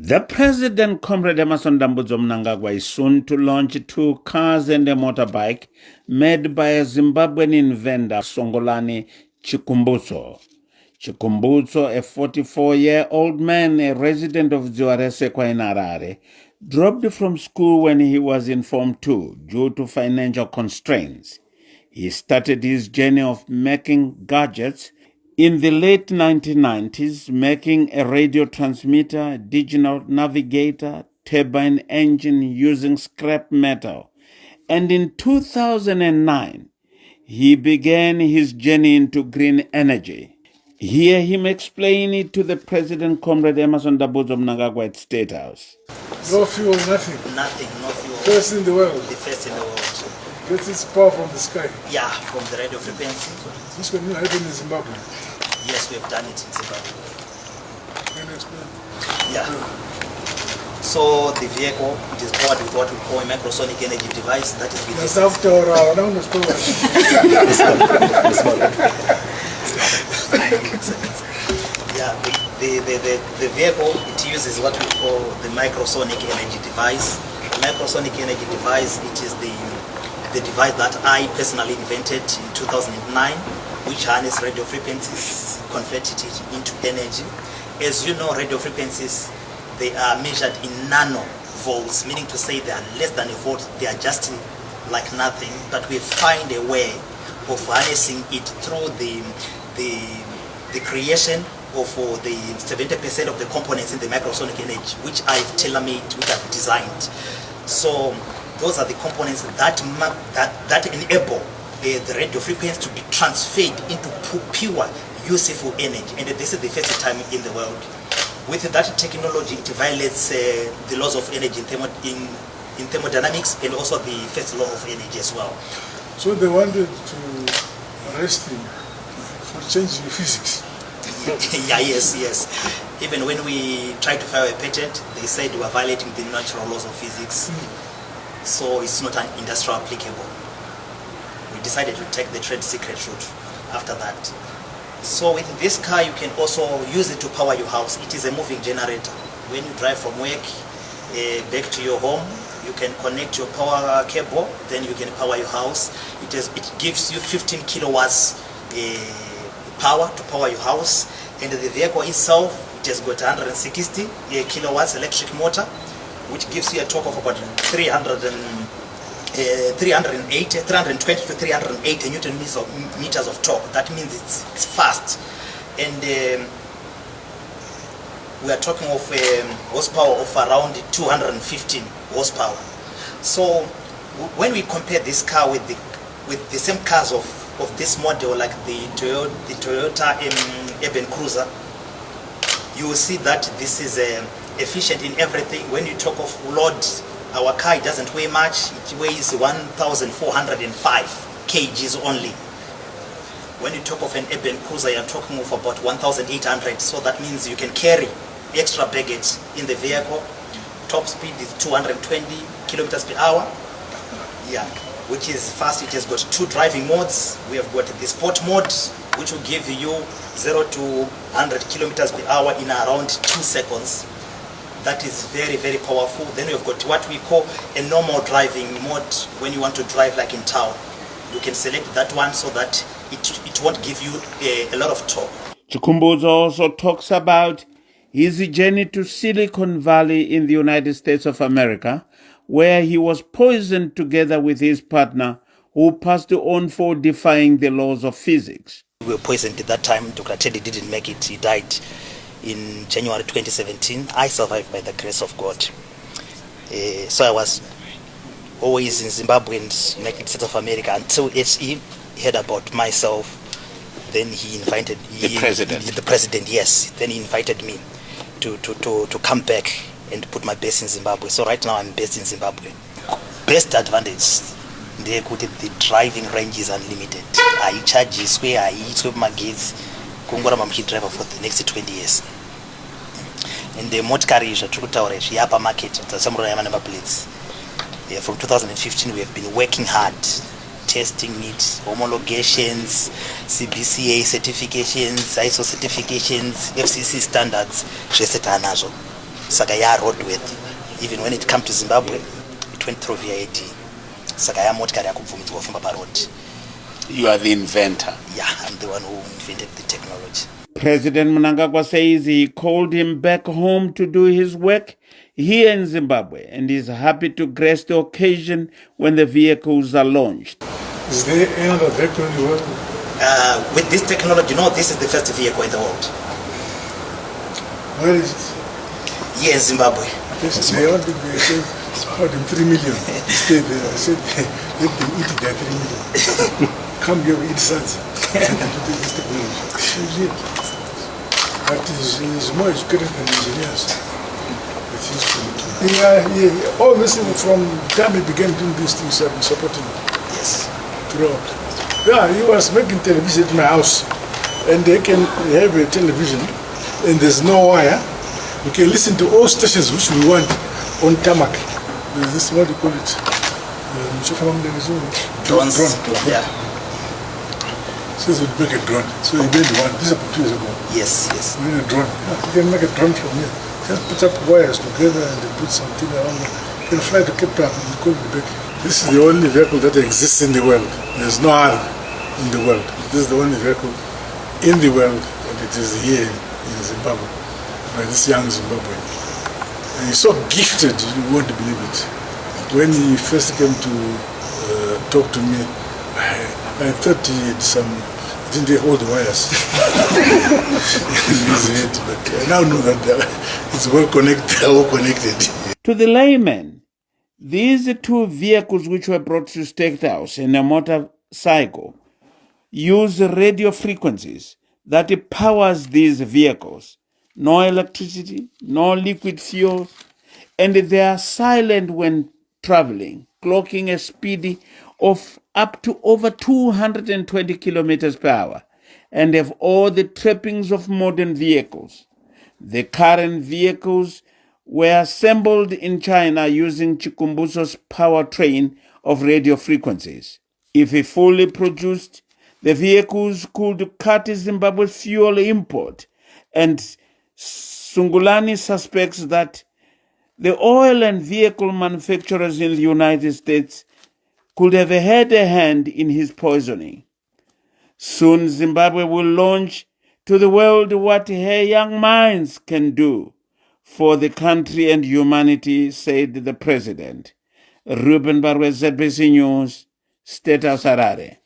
The president, Comrade Emmerson Dambudzo Mnangagwa, is soon to launch 2 cars and a motorbike made by a Zimbabwean inventor, Songolani Chikumbutso. Chikumbutso, a 44-year-old man, a resident of Dziwaresekwa in Harare, dropped from school when he was in Form 2 due to financial constraints. He started his journey of making gadgets in the late 1990s, making a radio transmitter, digital navigator, turbine engine using scrap metal. And in 2009, he began his journey into green energy. Hear him explain it to the President, Comrade Emmerson Dambudzo Mnangagwa at State House. No fuel, nothing. Nothing, no fuel. First in the world. The first in the world. Gets its power from the sky. Yeah, from the radio frequency. This can happen in Zimbabwe. Yes, we have done it in Zimbabwe. Can you explain? Yeah. So the vehicle, it is powered with what we call a microsonic energy device. That is That's after yeah, the vehicle, it uses what we call the microsonic energy device. The microsonic energy device, it is the device that I personally invented in 2009, which harness radio frequencies, converted it into energy. As you know, radio frequencies, they are measured in nanovolts, meaning to say they are less than a volt, they are just like nothing, but we find a way of harnessing it through the creation of the 70% of the components in the microsonic energy, which I've tailor-made, which I've designed. So those are the components that enable the radio frequency to be transferred into pure, useful energy. And this is the first time in the world. With that technology, it violates the laws of energy in thermodynamics and also the first law of energy as well. So they wanted to arrest him for changing physics. Yeah, yes. Even when we tried to file a patent, they said we are violating the natural laws of physics. So it's not an industrial applicable. We decided to take the trade secret route after that. So with this car, you can also use it to power your house. It is a moving generator. When you drive from work back to your home, you can connect your power cable, then you can power your house. It gives you 15 kilowatts power to power your house. And the vehicle itself, it has got 160 kilowatts electric motor, which gives you a torque of about 320 to 380 Newton meters of torque. That means it's fast. And we are talking of horsepower of around 215 horsepower. So when we compare this car with the same cars of this model, like the Toyota Urban Cruiser, you will see that this is efficient in everything. When you talk of load, our car, it doesn't weigh much. It weighs 1,405 kgs only. When you talk of an Urban Cruiser, you're talking of about 1,800. So that means you can carry extra baggage in the vehicle. Top speed is 220 kilometers per hour. Yeah, which is fast. It has got 2 driving modes. We have got the sport mode, which will give you 0 to 100 kilometers per hour in around 2 seconds. That is very, very powerful. Then we've got what we call a normal driving mode. When you want to drive like in town, you can select that one so that it won't give you a lot of torque. Chikumbutso also talks about his journey to Silicon Valley in the United States of America, where he was poisoned together with his partner, who passed on for defying the laws of physics. We were poisoned at that time. Dr. Teddy didn't make it. He died in January 2017. I survived by the grace of God. So I was always in Zimbabwe and United States of America until HE heard about myself. Then he invited the president. The president, yes. Then he invited me to come back and put my base in Zimbabwe. So right now I'm based in Zimbabwe. Best advantage, the driving range is unlimited. I charge square, I eat with my kids. Kungorama driver for the next 20 years. And the motor is a true tower, upper market, some number plates. From 2015 we have been working hard, testing it, homologations, CBCA certifications, ISO certifications, FCC standards, saka ya roadworthy. Even when it come to Zimbabwe, it went through VID. Saka ya motikari yakubvumidzwa kufamba parod. You are the inventor. Yeah, I'm the one who invented the technology. President Mnangagwa says he called him back home to do his work here in Zimbabwe and is happy to grace the occasion when the vehicles are launched. Is there another vehicle in the world? With this technology, this is the first vehicle in the world. Where is it? Here in Zimbabwe. Yes, they want to be about 3 million. Stay there. I said, let them eat their 3 million. Come here, eat sons. This technology. But he's more educated than engineers. All this from the time he began doing these things, I've been supporting him. Yes. Throughout. Yeah, he was making television at my house. And they can have a television and there's no wire. We can listen to all stations which we want on tarmac. There's this, what do you call it? Drones. Drone. Yeah. So we make a drone. So he made one. This is about 2 years ago. Yes, yes. We made a drone. Yeah, you can make a drone from here. Just put up wires together and they put something around it. You can fly to Cape Town and call it back. This is the only vehicle that exists in the world. There's no other in the world. This is the only vehicle in the world, and it is here in Zimbabwe by this young Zimbabwean. And he's so gifted, you won't believe it. When he first came to talk to me, I thought he had didn't have all the wires in his head, but I now know that it's well connected. To the layman, these 2 vehicles which were brought to State House and a motorcycle use radio frequencies that powers these vehicles. No electricity, no liquid fuel, and they are silent when traveling, clocking a speed of up to over 220 kilometers per hour, and have all the trappings of modern vehicles. The current vehicles were assembled in China using Chikumbutso's powertrain of radio frequencies. If fully produced, the vehicles could cut Zimbabwe's fuel import, and Sungulani suspects that the oil and vehicle manufacturers in the United States could have had a hand in his poisoning. Soon Zimbabwe will launch to the world what her young minds can do for the country and humanity, said the president. Ruben Barwe, ZBC News, State House, Harare.